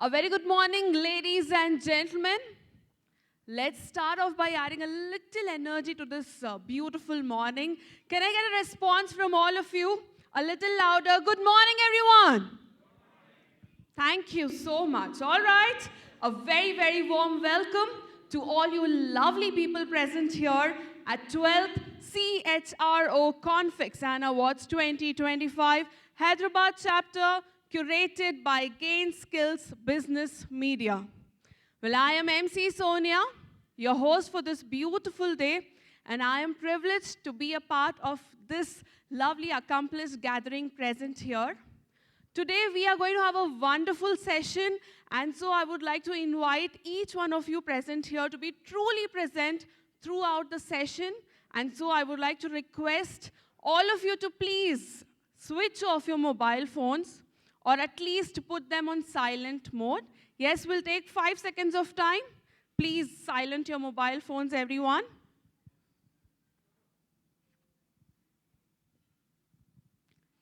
A very good morning, ladies and gentlemen. Let's start off by adding a little energy to this beautiful morning. Can I get a response from all of you? A little louder. Good morning, everyone. Thank you so much. All right. A very, very warm welcome to all you lovely people present here at 12th CHRO Confix and Awards 2025, Hyderabad chapter, curated by Gain Skills Business Media. Well, I am MC Sonia, your host for this beautiful day, and I am privileged to be a part of this lovely accomplished gathering present here. Today, we are going to have a wonderful session, and so I would like to invite each one of you present here to be truly present throughout the session. And so I would like to request all of you to please switch off your mobile phones, or at least put them on silent mode. Yes, we'll take 5 seconds of time. Please silent your mobile phones, everyone.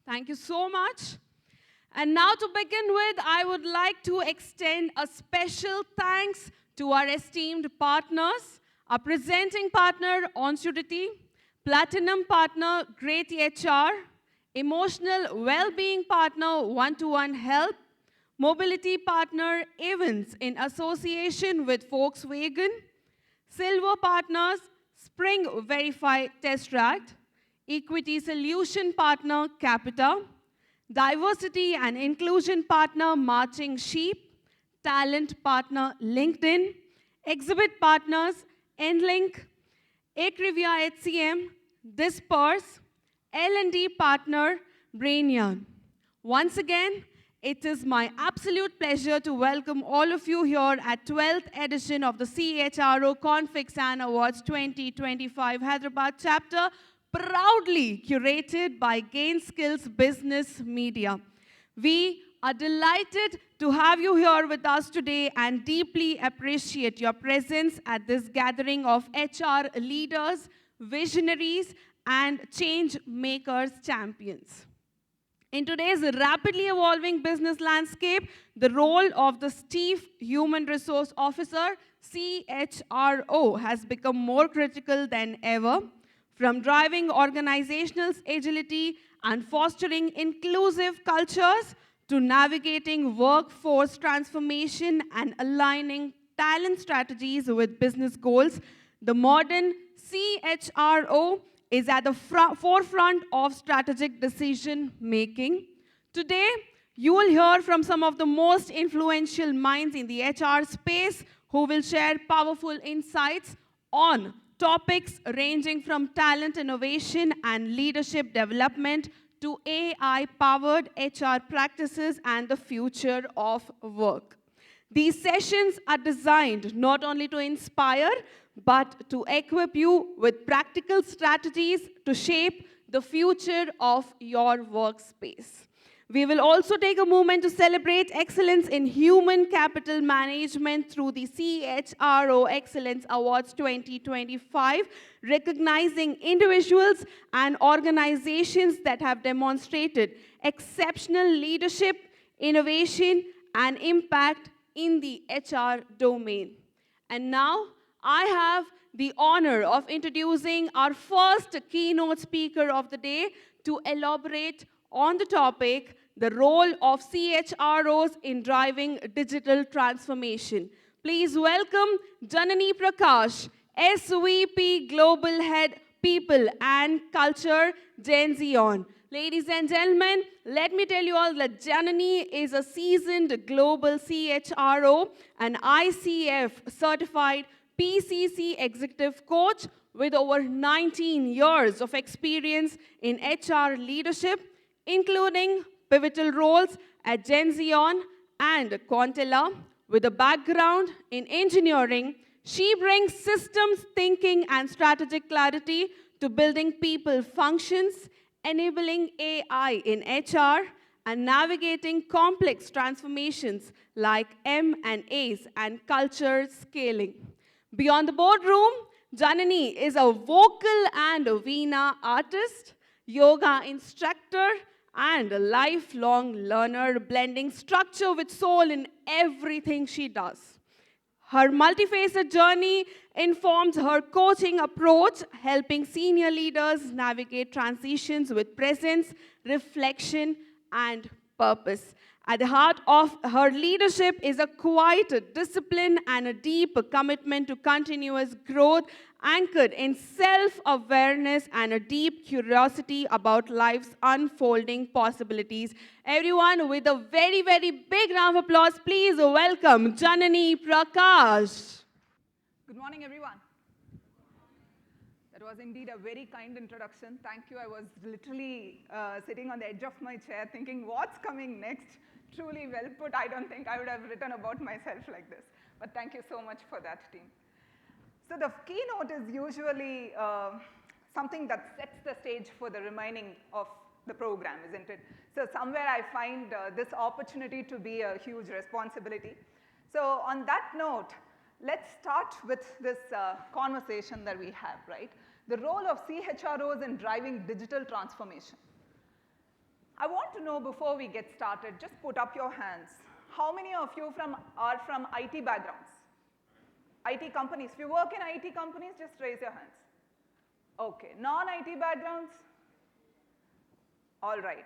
Thank you so much. And now to begin with, I would like to extend a special thanks to our esteemed partners, our presenting partner, Onsurity, platinum partner, Great HR, emotional well-being partner, One-to-One Help, mobility partner, Evans in association with Volkswagen, silver partners, Spring Verify Test Track, equity solution partner, Capita, diversity and inclusion partner, Marching Sheep, talent partner, LinkedIn, exhibit partners, Endlink, Acrivia HCM, Disperse, L&D partner, Brainian. Once again, it is my absolute pleasure to welcome all of you here at 12th edition of the CHRO Confix and Awards 2025 Hyderabad chapter, proudly curated by Gain Skills Business Media. We are delighted to have you here with us today and deeply appreciate your presence at this gathering of HR leaders, visionaries, and change makers champions. In today's rapidly evolving business landscape, the role of the Chief Human Resource Officer, CHRO, has become more critical than ever. From driving organizational agility and fostering inclusive cultures to navigating workforce transformation and aligning talent strategies with business goals, the modern CHRO is at the forefront of strategic decision making. Today, you will hear from some of the most influential minds in the HR space who will share powerful insights on topics ranging from talent innovation and leadership development to AI-powered HR practices and the future of work. These sessions are designed not only to inspire, but to equip you with practical strategies to shape the future of your workspace. We will also take a moment to celebrate excellence in human capital management through the CHRO Excellence Awards 2025, recognizing individuals and organizations that have demonstrated exceptional leadership, innovation, and impact in the HR domain. And now, I have the honor of introducing our first keynote speaker of the day to elaborate on the topic, the role of CHROs in driving digital transformation. Please welcome Janani Prakaash, SVP Global Head People and Culture, Genzeon. Ladies and gentlemen, let me tell you all that Janani is a seasoned global CHRO, an ICF certified PCC executive coach with over 19 years of experience in HR leadership, including pivotal roles at Genzeon and Quantilla. With a background in engineering, she brings systems thinking and strategic clarity to building people functions, enabling AI in HR, and navigating complex transformations like M&As and culture scaling. Beyond the boardroom, Janani is a vocal and veena artist, yoga instructor, and a lifelong learner, blending structure with soul in everything she does. Her multifaceted journey informs her coaching approach, helping senior leaders navigate transitions with presence, reflection, and purpose. At the heart of her leadership is a quiet discipline and a deep commitment to continuous growth, anchored in self-awareness and a deep curiosity about life's unfolding possibilities. Everyone, with a very, very big round of applause, please welcome Janani Prakaash. Good morning, everyone. That was indeed a very kind introduction. Thank you. I was literally sitting on the edge of my chair thinking, what's coming next? Truly well put. I don't think I would have written about myself like this. But thank you so much for that, team. So the keynote is usually something that sets the stage for the remaining of the program, isn't it? So somewhere I find this opportunity to be a huge responsibility. So on that note, let's start with this conversation that we have, right? The role of CHROs in driving digital transformation. I want to know before we get started, just put up your hands. How many of you are from IT backgrounds? IT companies. If you work in IT companies, just raise your hands. Okay. Non-IT backgrounds? All right.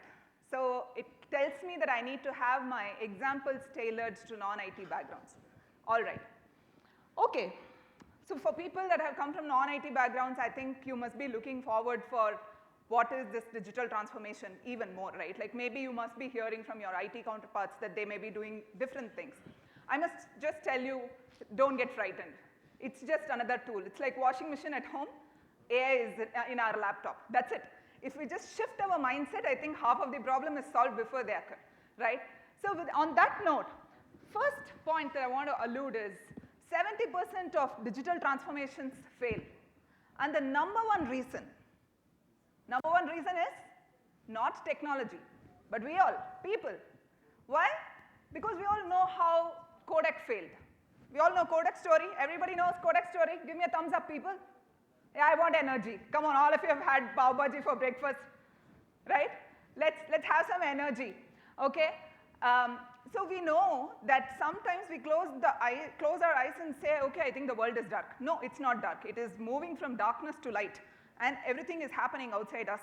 So it tells me that I need to have my examples tailored to non-IT backgrounds. All right. Okay. So for people that have come from non-IT backgrounds, I think you must be looking forward for what is this digital transformation even more, right? Like maybe you must be hearing from your IT counterparts that they may be doing different things. I must just tell you, don't get frightened. It's just another tool. It's like washing machine at home. AI is in our laptop. That's it. If we just shift our mindset, I think half of the problem is solved before they occur, right? So on that note, first point that I want to allude is 70% of digital transformations fail. And the number one reason is not technology, but we all, people. Why? Because we all know how Kodak failed. We all know Kodak story. Everybody knows Kodak story. Give me a thumbs up, people. Yeah, I want energy. Come on, all of you have had pav bhaji for breakfast, right? Let's have some energy, okay? So we know that sometimes we close our eyes and say, okay, I think the world is dark. No, it's not dark. It is moving from darkness to light, and everything is happening outside us.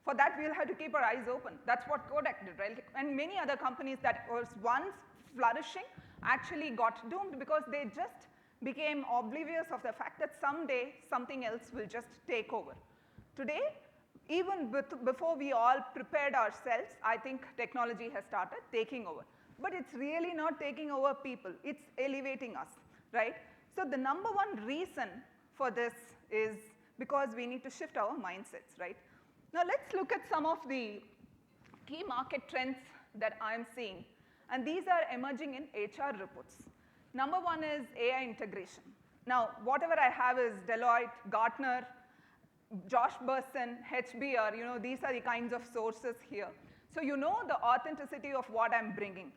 For that, we'll have to keep our eyes open. That's what Kodak did, right? And many other companies that was once flourishing actually got doomed because they just became oblivious of the fact that someday something else will just take over. Today, even before we all prepared ourselves, I think technology has started taking over. But it's really not taking over people. It's elevating us, right? So the number one reason for this is because we need to shift our mindsets, right? Now let's look at some of the key market trends that I'm seeing. And these are emerging in HR reports. Number one is AI integration. Now, whatever I have is Deloitte, Gartner, Josh Bersin, HBR, these are the kinds of sources here. So you know the authenticity of what I'm bringing.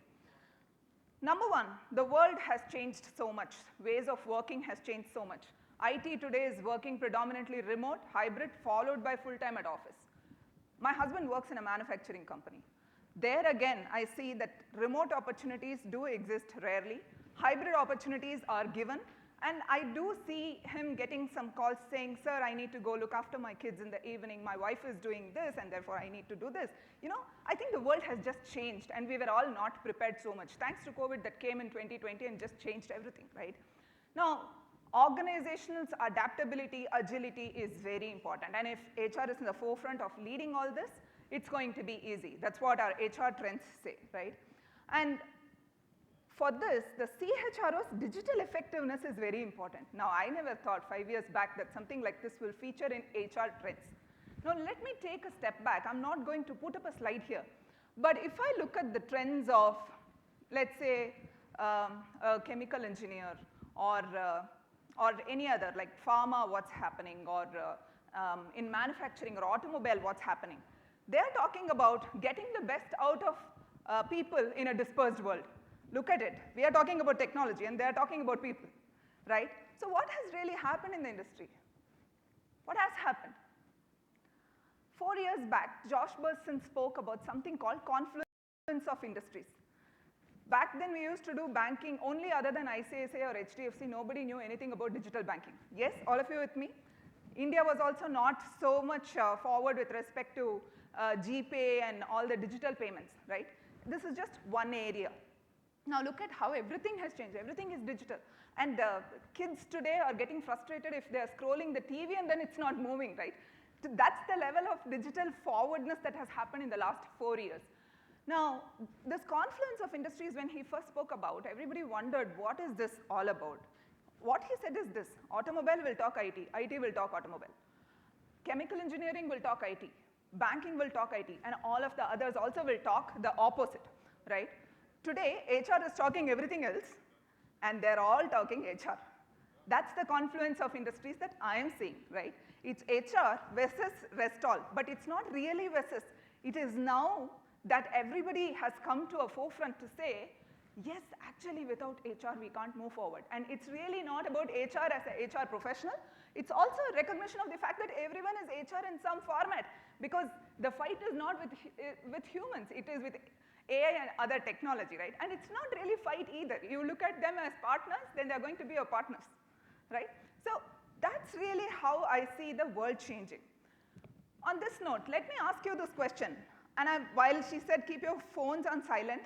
Number one, the world has changed so much. Ways of working has changed so much. IT today is working predominantly remote, hybrid, followed by full-time at office. My husband works in a manufacturing company. There again, I see that remote opportunities do exist rarely. Hybrid opportunities are given. And I do see him getting some calls saying, sir, I need to go look after my kids in the evening. My wife is doing this, and therefore I need to do this. I think the world has just changed, and we were all not prepared so much. Thanks to COVID that came in 2020 and just changed everything, right? Now, organizational adaptability, agility is very important. And if HR is in the forefront of leading all this, it's going to be easy. That's what our HR trends say, right? And for this, the CHRO's digital effectiveness is very important. Now, I never thought 5 years back that something like this will feature in HR trends. Now, let me take a step back. I'm not going to put up a slide here. But if I look at the trends of, let's say, a chemical engineer or any other, like pharma, what's happening, or in manufacturing or automobile, what's happening, they're talking about getting the best out of people in a dispersed world. Look at it. We are talking about technology, and they're talking about people, right? So what has really happened in the industry? What has happened? 4 years back, Josh Bersin spoke about something called confluence of industries. Back then, we used to do banking only other than ICICI or HDFC. Nobody knew anything about digital banking. Yes, all of you with me? India was also not so much forward with respect to GPay and all the digital payments, right? This is just one area. Now look at how everything has changed. Everything is digital. And kids today are getting frustrated if they're scrolling the TV and then it's not moving, right? So that's the level of digital forwardness that has happened in the last 4 years. Now, this confluence of industries, when he first spoke about, everybody wondered, what is this all about? What he said is this: automobile will talk IT, IT will talk automobile. Chemical engineering will talk IT, banking will talk IT, and all of the others also will talk the opposite, right? Today, HR is talking everything else, and they're all talking HR. That's the confluence of industries that I am seeing, right? It's HR versus rest all, but it's not really versus. It is now that everybody has come to a forefront to say, yes, actually without HR we can't move forward. And it's really not about HR as a HR professional. It's also a recognition of the fact that everyone is HR in some format, because the fight is not with humans, it is with AI and other technology, right? And it's not really fight either. You look at them as partners, then they're going to be your partners, right? So that's really how I see the world changing. On this note, let me ask you this question. And while she said keep your phones on silent,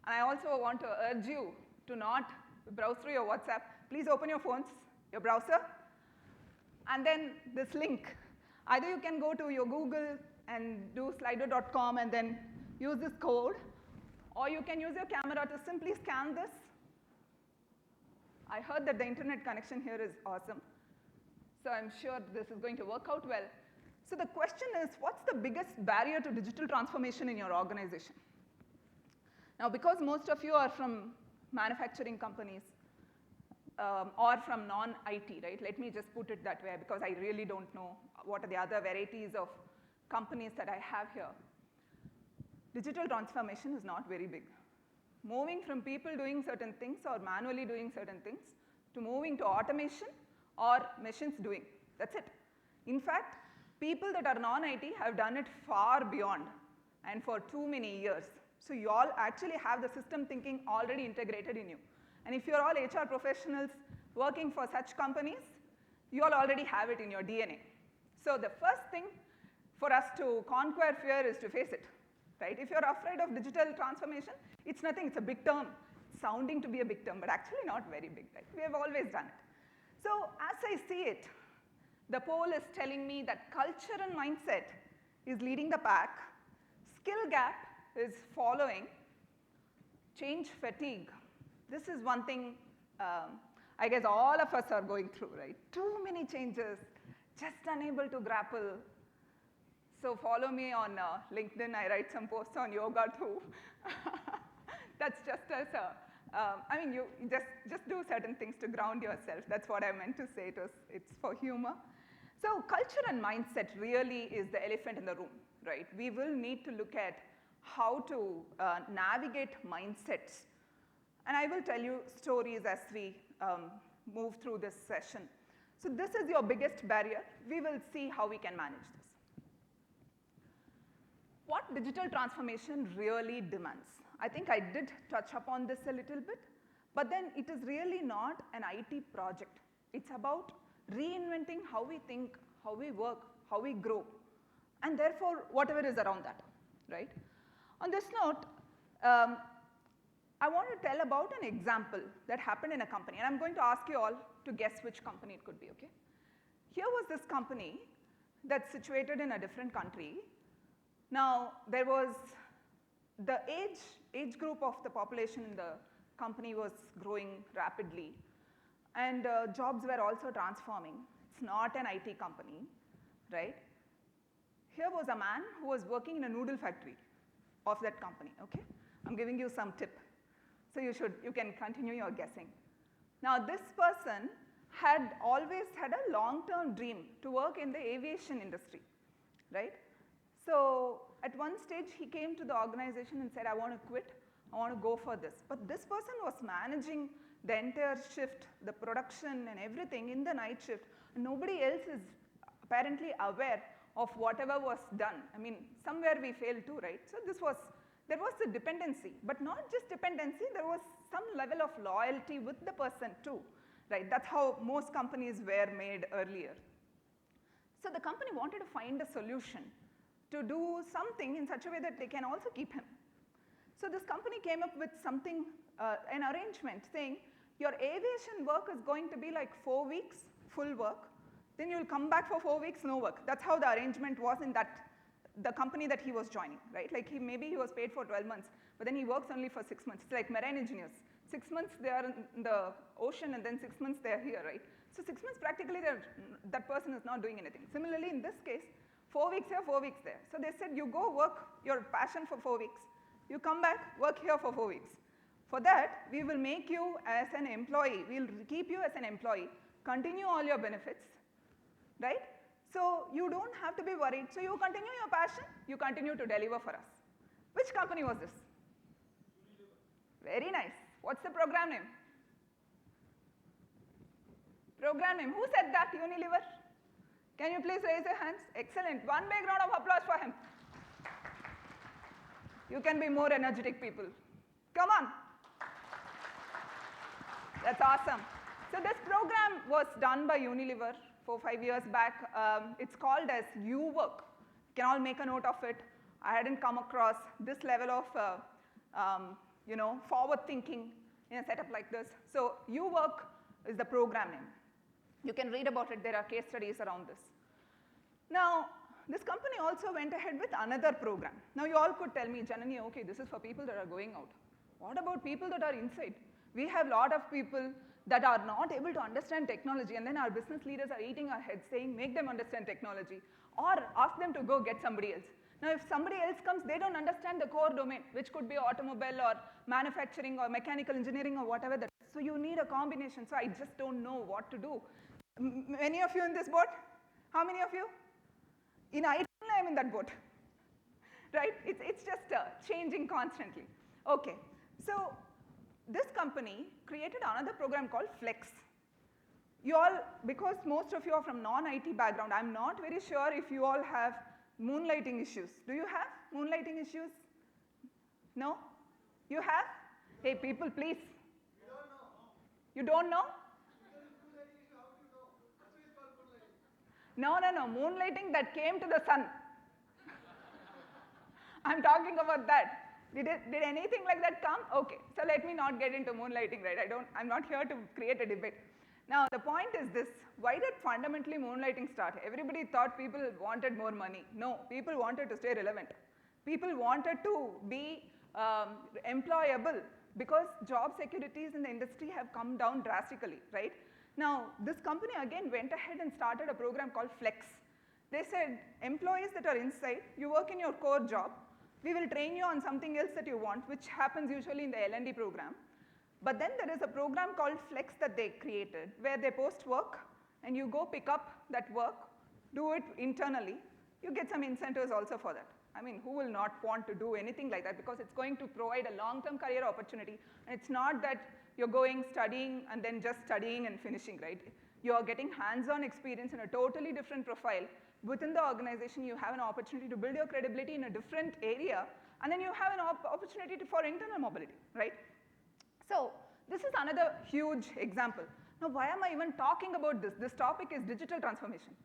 and I also want to urge you to not browse through your WhatsApp. Please open your phones, your browser, and then this link. Either you can go to your Google and do slido.com and then use this code, or you can use your camera to simply scan this. I heard that the internet connection here is awesome, so I'm sure this is going to work out well. So the question is, what's the biggest barrier to digital transformation in your organization? Now, because most of you are from manufacturing companies or from non-IT, right? Let me just put it that way, because I really don't know what are the other varieties of companies that I have here. Digital transformation is not very big. Moving from people doing certain things or manually doing certain things to moving to automation or machines doing, that's it. In fact, people that are non-IT have done it far beyond and for too many years. So you all actually have the system thinking already integrated in you. And if you're all HR professionals working for such companies, you all already have it in your DNA. So the first thing for us to conquer fear is to face it, right? If you're afraid of digital transformation, it's nothing, it's a big term. It's sounding to be a big term, but actually not very big, right? We have always done it. So as I see it, the poll is telling me that culture and mindset is leading the pack, skill gap is following, change fatigue. This is one thing I guess all of us are going through, right? Too many changes, just unable to grapple. So follow me on LinkedIn. I write some posts on yoga too. That's just as I mean, you just do certain things to ground yourself. That's what I meant to say. It's for humor. So culture and mindset really is the elephant in the room, right? We will need to look at how to navigate mindsets. And I will tell you stories as we move through this session. So this is your biggest barrier. We will see how we can manage this. What digital transformation really demands? I think I did touch upon this a little bit, but then it is really not an IT project. It's about reinventing how we think, how we work, how we grow, and therefore whatever is around that, right? On this note, I want to tell about an example that happened in a company, and I'm going to ask you all to guess which company it could be, okay? Here was this company that's situated in a different country. Now, there was the age group of the population in the company was growing rapidly, and jobs were also transforming. It's not an IT company, right? Here was a man who was working in a noodle factory of that company, okay? I'm giving you some tip. So you can continue your guessing. Now, this person had always had a long-term dream to work in the aviation industry, right? So at one stage, he came to the organization and said, I want to quit. I want to go for this. But this person was managing the entire shift, the production and everything in the night shift. Nobody else is apparently aware of whatever was done. I mean, somewhere we failed too, right? So there was a dependency, but not just dependency, there was some level of loyalty with the person too, right? That's how most companies were made earlier. So the company wanted to find a solution to do something in such a way that they can also keep him. So this company came up with something, an arrangement saying, your aviation work is going to be like 4 weeks, full work, then you'll come back for 4 weeks, no work. That's how the arrangement was in the company that he was joining, right? Like maybe he was paid for 12 months, but then he works only for 6 months. It's like marine engineers. 6 months they are in the ocean and then 6 months they are here, right? So 6 months practically that person is not doing anything. Similarly, in this case, 4 weeks here, 4 weeks there. So they said, you go work your passion for 4 weeks. You come back, work here for 4 weeks. For that, we will make you as an employee. We'll keep you as an employee, continue all your benefits, right? So you don't have to be worried. So you continue your passion, you continue to deliver for us. Which company was this? Very nice. What's the program name? Program name. Who said that? Unilever? Can you please raise your hands? Excellent. One big round of applause for him. You can be more energetic people. Come on. That's awesome. So this program was done by Unilever 4-5 years back. It's called as U-Work. You can all make a note of it. I hadn't come across this level of forward thinking in a setup like this. So U-Work is the program name. You can read about it. There are case studies around this. Now, this company also went ahead with another program. Now, you all could tell me, Janani, okay, this is for people that are going out. What about people that are inside? We have a lot of people that are not able to understand technology, and then our business leaders are eating our heads saying, make them understand technology, or ask them to go get somebody else. Now, if somebody else comes, they don't understand the core domain, which could be automobile or manufacturing or mechanical engineering or whatever that is. So you need a combination. So I just don't know what to do. Many of you in this boat? How many of you? I am in that boat, right? It's just changing constantly. Okay, so this company created another program called Flex. You all, because most of you are from non-IT background, I'm not very sure if you all have moonlighting issues. Do you have moonlighting issues? No? You have? Hey, people, please. You don't know? No. Moonlighting that came to the sun. I'm talking about that. Did anything like that come? Okay, so let me not get into moonlighting, right? I'm not here to create a debate. Now, the point is this. Why did fundamentally moonlighting start? Everybody thought people wanted more money. No, people wanted to stay relevant. People wanted to be employable because job securities in the industry have come down drastically, right? Now, this company again went ahead and started a program called Flex. They said, employees that are inside, you work in your core job, we will train you on something else that you want, which happens usually in the L&D program. But then there is a program called Flex that they created, where they post work, and you go pick up that work, do it internally. You get some incentives also for that. I mean, who will not want to do anything like that? Because it's going to provide a long-term career opportunity. And it's not that you're going, studying, and then just studying and finishing, right? You're getting hands-on experience in a totally different profile. Within the organization, you have an opportunity to build your credibility in a different area, and then you have an opportunity for internal mobility, right? So this is another huge example. Now, why am I even talking about this? This topic is digital transformation.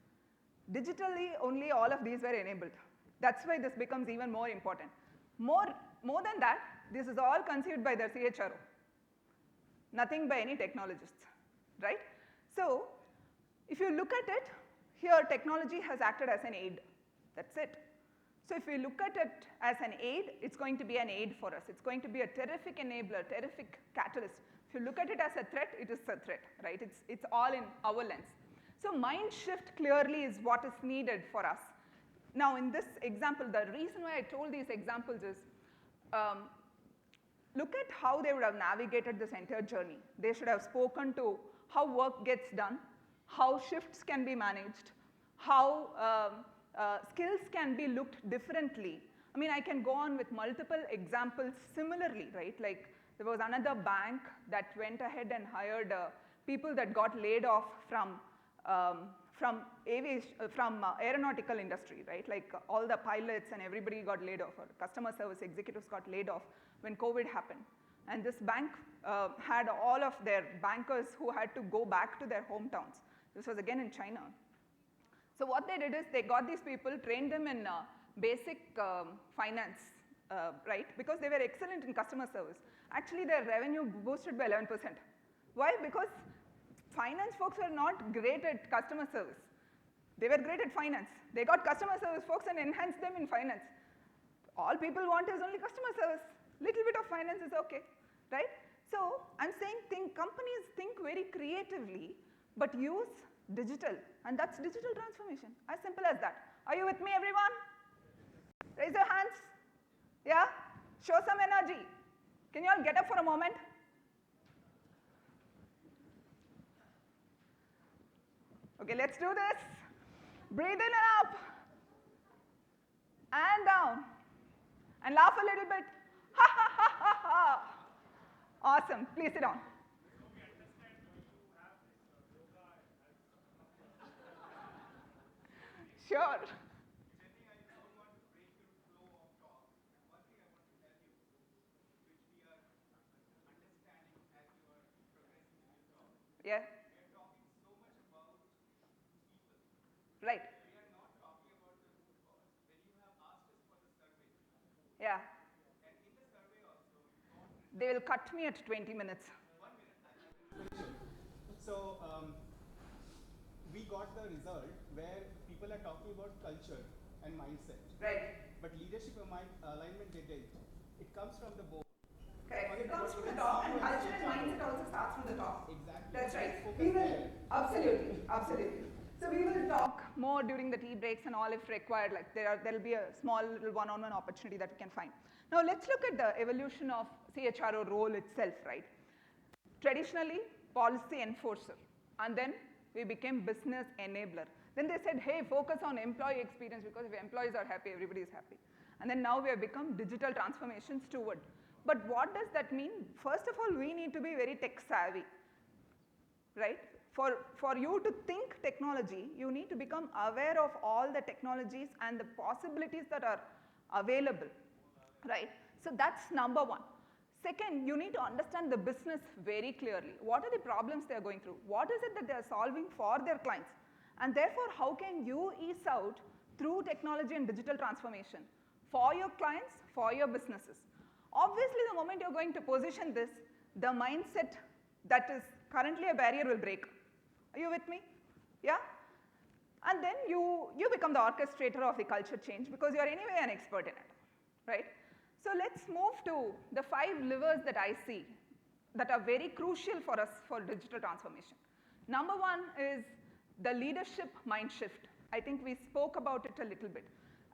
Digitally, only all of these were enabled. That's why this becomes even more important. More than that, this is all conceived by the CHRO. Nothing by any technologists, right? So if you look at it, here technology has acted as an aid. That's it. So if we look at it as an aid, it's going to be an aid for us. It's going to be a terrific enabler, terrific catalyst. If you look at it as a threat, it is a threat, right? It's all in our lens. So mind shift clearly is what is needed for us. Now in this example, the reason why I told these examples is, look at how they would have navigated this entire journey. They should have spoken to how work gets done, how shifts can be managed, how skills can be looked differently. I mean, I can go on with multiple examples similarly, right? Like there was another bank that went ahead and hired people that got laid off from from aeronautical industry, right? Like all the pilots and everybody got laid off, or customer service executives got laid off when COVID happened. And this bank had all of their bankers who had to go back to their hometowns. This was again in China. So what they did is they got these people, trained them in basic finance, right? Because they were excellent in customer service. Actually, their revenue boosted by 11%. Why? Because finance folks were not great at customer service. They were great at finance. They got customer service folks and enhanced them in finance. All people want is only customer service. Little bit of finance is okay, right? So I'm saying companies think very creatively, but use digital, and that's digital transformation. As simple as that. Are you with me, everyone? Raise your hands. Yeah? Show some energy. Can you all get up for a moment? Okay, let's do this. Breathe in and up. And down. And laugh a little bit. Ha ha ha ha ha. Awesome. Please sit down. Sure. Yeah. Right. Yeah. They will cut me at 20 minutes. So we got the result where people are talking about culture and mindset. Right. But leadership alignment they didn't. It comes from the board. Correct. It comes from the top, and culture and mindset also starts from the top. Exactly. That's right. Focus We will, there. absolutely, absolutely. So we will talk more during the tea breaks and all if required. Like there'll be a small little one-on-one opportunity that we can find. Now let's look at the evolution of CHRO role itself, right? Traditionally, policy enforcer, and then we became business enabler. Then they said, hey, focus on employee experience, because if employees are happy, everybody is happy. And then now we have become digital transformation steward. But what does that mean? First of all, we need to be very tech savvy, right? For you to think technology, you need to become aware of all the technologies and the possibilities that are available, right? So that's number one. Second, you need to understand the business very clearly. What are the problems they are going through? What is it that they are solving for their clients? And therefore, how can you ease out through technology and digital transformation for your clients, for your businesses? Obviously, the moment you're going to position this, the mindset that is currently a barrier will break. Are you with me? Yeah? And then you become the orchestrator of the culture change, because you're anyway an expert in it, right? So let's move to the 5 levers that I see that are very crucial for us for digital transformation. Number one is the leadership mind shift. I think we spoke about it a little bit.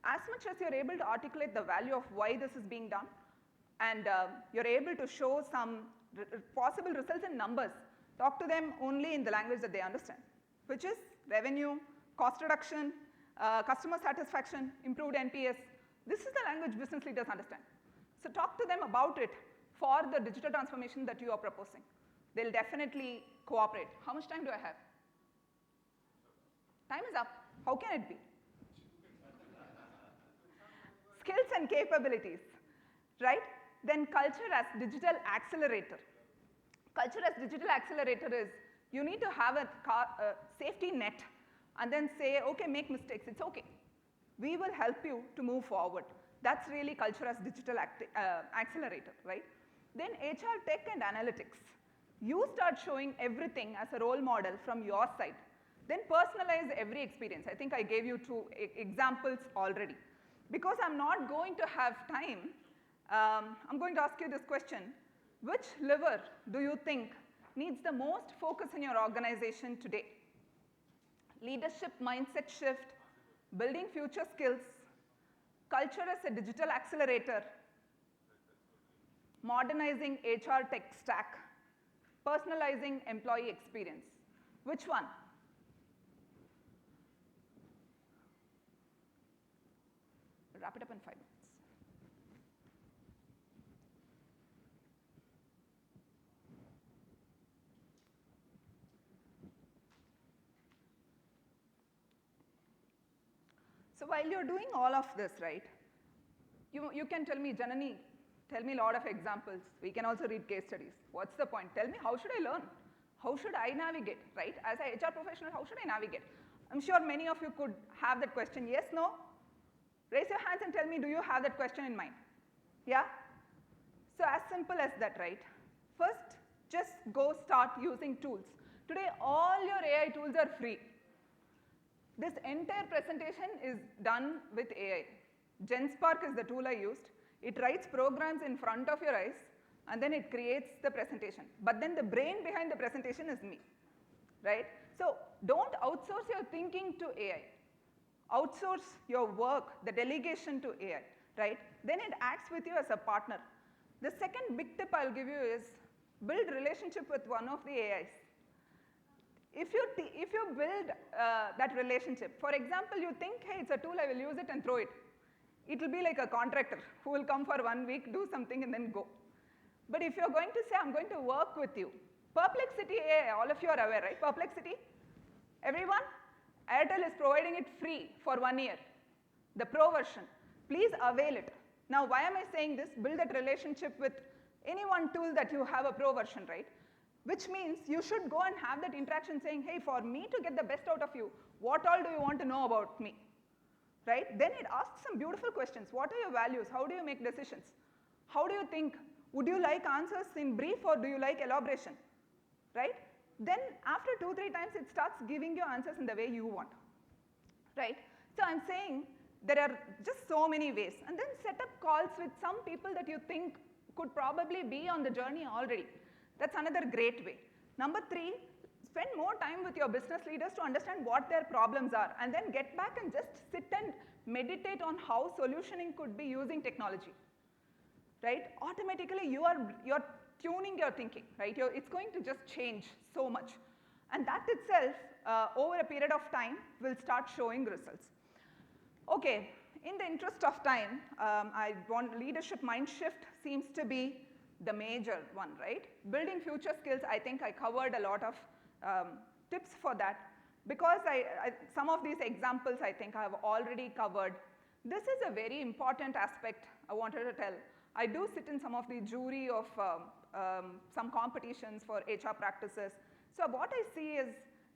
As much as you're able to articulate the value of why this is being done, and you're able to show some possible results in numbers, talk to them only in the language that they understand, which is revenue, cost reduction, customer satisfaction, improved NPS. This is the language business leaders understand. So talk to them about it for the digital transformation that you are proposing. They'll definitely cooperate. How much time do I have? Time is up. How can it be? Skills and capabilities, right? Then culture as digital accelerator. Culture as digital accelerator is you need to have a safety net and then say, okay, make mistakes, it's okay. We will help you to move forward. That's really culture as digital accelerator, right? Then HR tech and analytics. You start showing everything as a role model from your side. Then personalize every experience. I think I gave you 2 examples already. Because I'm not going to have time, I'm going to ask you this question. Which lever do you think needs the most focus in your organization today? Leadership mindset shift, building future skills, culture as a digital accelerator, modernizing HR tech stack, personalizing employee experience. Which one? Wrap it up in 5 minutes. So while you're doing all of this, right, you can tell me, Janani, tell me a lot of examples. We can also read case studies. What's the point? Tell me, how should I learn? How should I navigate, right? As a HR professional, how should I navigate? I'm sure many of you could have that question. Yes, no? Raise your hands and tell me, do you have that question in mind? Yeah? So as simple as that, right? First, just go start using tools. Today, all your AI tools are free. This entire presentation is done with AI. GenSpark is the tool I used. It writes programs in front of your eyes, and then it creates the presentation. But then the brain behind the presentation is me, right? So don't outsource your thinking to AI. Outsource your work, the delegation to AI, right? Then it acts with you as a partner. The second big tip I'll give you is build relationship with one of the AIs. If you build that relationship, for example, you think, hey, it's a tool, I will use it and throw it. It will be like a contractor who will come for 1 week, do something, and then go. But if you're going to say, I'm going to work with you, Perplexity AI, all of you are aware, right? Perplexity? Everyone? Airtel is providing it free for 1 year, the pro version. Please avail it. Now, why am I saying this? Build that relationship with any one tool that you have a pro version, right? Which means you should go and have that interaction saying, hey, for me to get the best out of you, what all do you want to know about me? Right? Then it asks some beautiful questions. What are your values? How do you make decisions? How do you think? Would you like answers in brief or do you like elaboration? Right? Then after 2-3 times, it starts giving you answers in the way you want. Right? So I'm saying there are just so many ways. And then set up calls with some people that you think could probably be on the journey already. That's another great way. Number 3, spend more time with your business leaders to understand what their problems are, and then get back and just sit and meditate on how solutioning could be using technology. Right? Automatically, you're tuning your thinking, right? It's going to just change so much. And that itself, over a period of time, will start showing results. Okay, in the interest of time, I want leadership mind shift seems to be the major one, right? Building future skills, I think I covered a lot of tips for that. Because some of these examples I think I have already covered. This is a very important aspect I wanted to tell. I do sit in some of the jury of some competitions for HR practices. So what I see is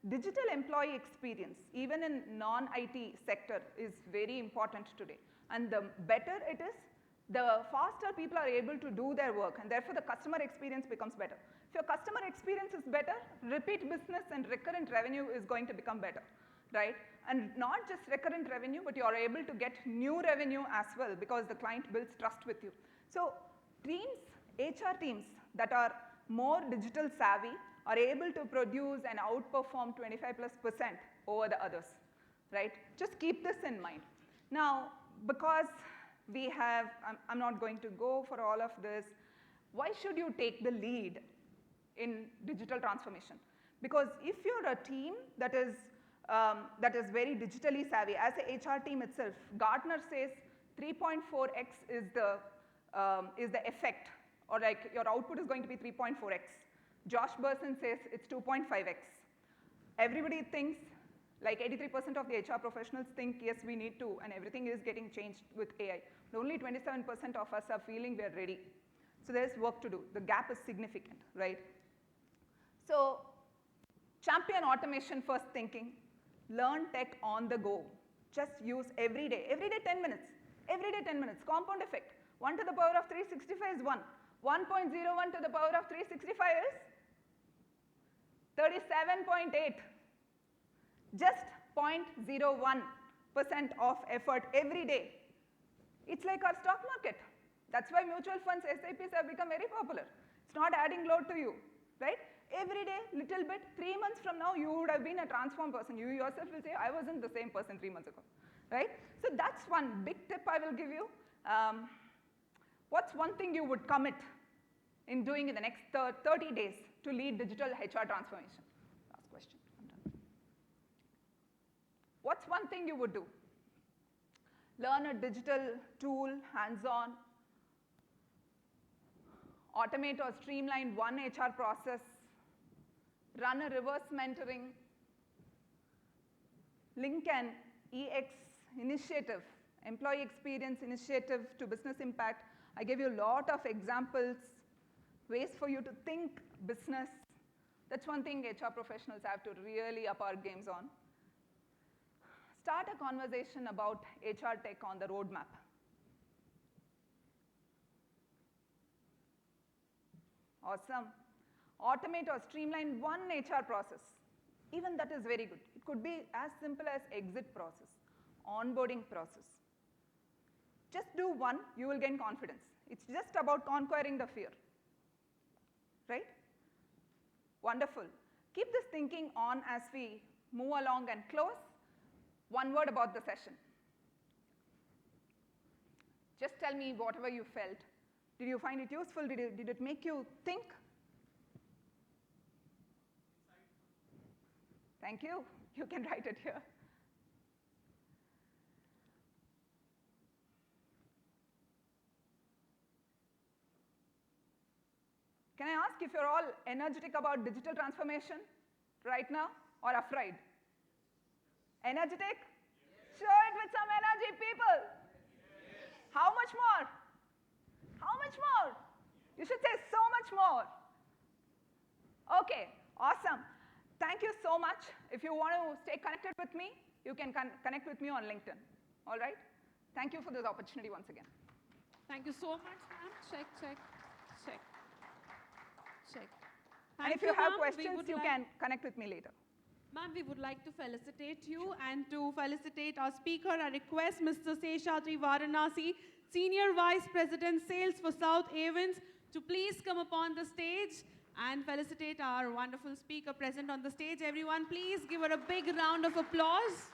digital employee experience, even in non-IT sector, is very important today. And the better it is, the faster people are able to do their work, and therefore the customer experience becomes better. If your customer experience is better, repeat business and recurrent revenue is going to become better, right? And not just recurrent revenue, but you are able to get new revenue as well because the client builds trust with you. So teams, HR teams that are more digital savvy are able to produce and outperform 25+% over the others, right? Just keep this in mind. Now, because we have, I'm not going to go for all of this, why should you take the lead in digital transformation? Because if you're a team that is very digitally savvy, as a HR team itself, Gartner says 3.4x is the effect, or like your output is going to be 3.4x. Josh Bersin says it's 2.5x. Everybody thinks, like 83% of the HR professionals think, yes, we need to, and everything is getting changed with AI. But only 27% of us are feeling we're ready. So there's work to do. The gap is significant, right? So champion automation first thinking. Learn tech on the go. Just use every day 10 minutes. Every day 10 minutes. Compound effect. 1 to the power of 365 is 1. 1.01 to the power of 365 is 37.8. Just 0.01% of effort every day. It's like our stock market. That's why mutual funds, SIPs have become very popular. It's not adding load to you, right? Every day, little bit, 3 months from now, you would have been a transformed person. You yourself will say, I wasn't the same person 3 months ago, right? So that's one big tip I will give you. What's one thing you would commit in doing in the next 30 days to lead digital HR transformation? Last question, I'm done. What's one thing you would do? Learn a digital tool, hands-on. Automate or streamline one HR process. Run a reverse mentoring. Link an EX initiative, employee experience initiative to business impact. I gave you a lot of examples, ways for you to think business. That's one thing HR professionals have to really up our games on. Start a conversation about HR tech on the roadmap. Awesome. Automate or streamline one HR process. Even that is very good. It could be as simple as exit process, onboarding process. Just do one, you will gain confidence. It's just about conquering the fear, right? Wonderful. Keep this thinking on as we move along and close. One word about the session. Just tell me whatever you felt. Did you find it useful? Did it make you think? Thank you. You can write it here. Can I ask if you're all energetic about digital transformation right now or afraid? Energetic? Yes. Show it with some energy, people. Yes. How much more? How much more? You should say so much more. Okay, awesome. Thank you so much. If you want to stay connected with me, you can connect with me on LinkedIn. All right? Thank you for this opportunity once again. Thank you so much, ma'am. Check, check, check, check. And if you have questions, you can connect with me later. Ma'am, we would like to felicitate you, and to felicitate our speaker, I request Mr. Seshadri Varanasi, Senior Vice President Sales for South Avens, to please come upon the stage and felicitate our wonderful speaker present on the stage. Everyone, please give her a big round of applause.